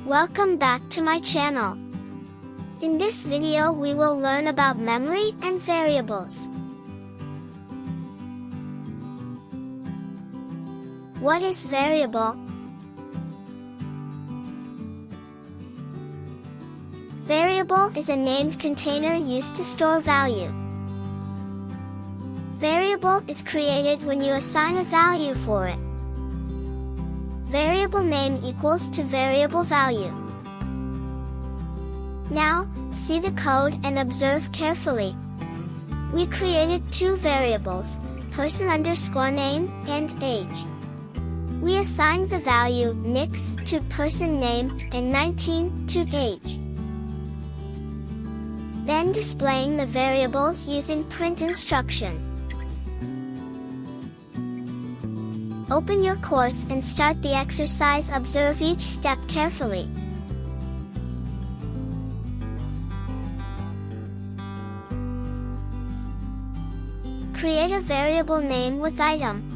Welcome back to my channel. In this video we will learn about memory and variables. What is variable? Variable is a named container used to store value. Variable is created when you assign a value for it. Variable name equals to variable value. Now, see the code and observe carefully. We created two variables, person_name and age. We assigned the value Nick to person name and 19 to age. Then displaying the variables using print instruction. Open your course and start the exercise. Observe each step carefully. Create a variable name with item.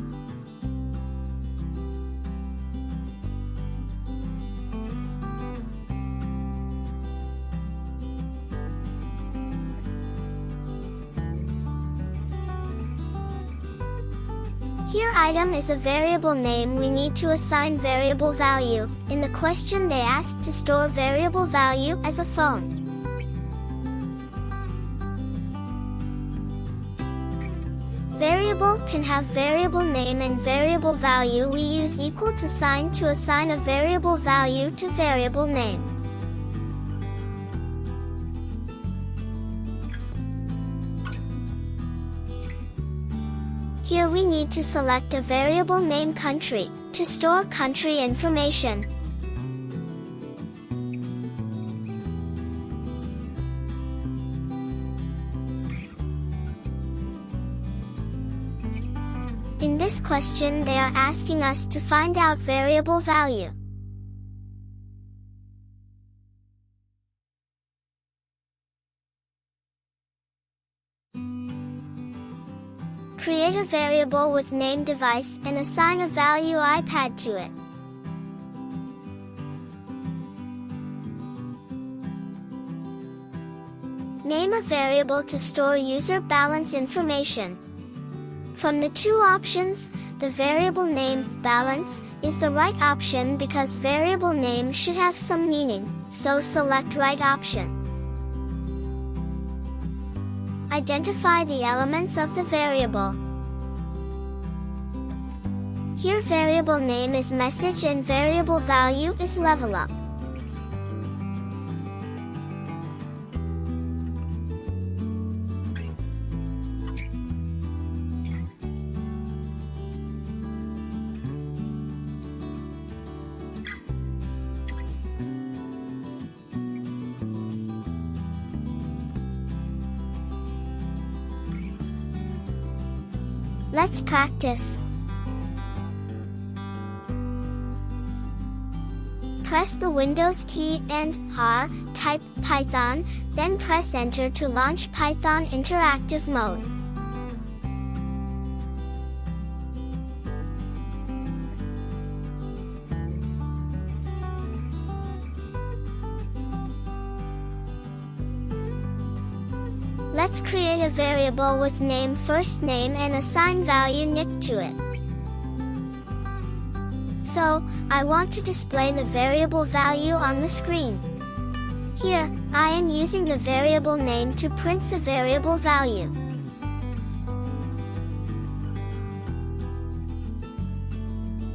Here item is a variable name. We need to assign variable value. In the question they asked to store variable value as a phone. Variable can have variable name and variable value. We use equal to sign to assign a variable value to variable name. Here we need to select a variable name country, to store country information. In this question they are asking us to find out variable value. Create a variable with name device and assign a value iPad to it. Name a variable to store user balance information. From the two options, the variable name, balance, is the right option because variable name should have some meaning, so select right option. Identify the elements of the variable. Here variable name is message and variable value is level up. Let's practice. Press the Windows key and type Python, then press Enter to launch Python interactive mode. Let's create a variable with name first name and assign value Nick to it. So, I want to display the variable value on the screen. Here, I am using the variable name to print the variable value.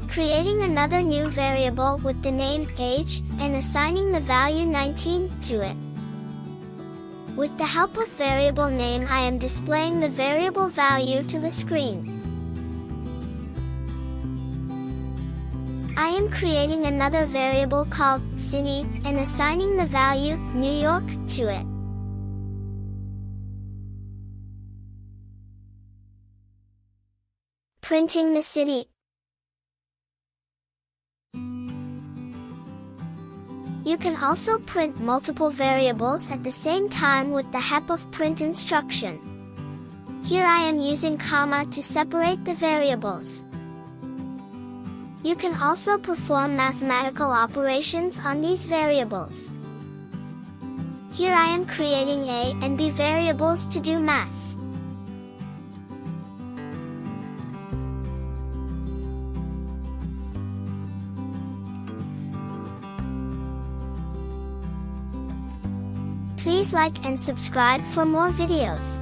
Creating another new variable with the name age and assigning the value 19 to it. With the help of variable name I am displaying the variable value to the screen. I am creating another variable called city and assigning the value New York to it. Printing the city. You can also print multiple variables at the same time with the help of print instruction. Here I am using comma to separate the variables. You can also perform mathematical operations on these variables. Here I am creating a and b variables to do maths. Please like and subscribe for more videos.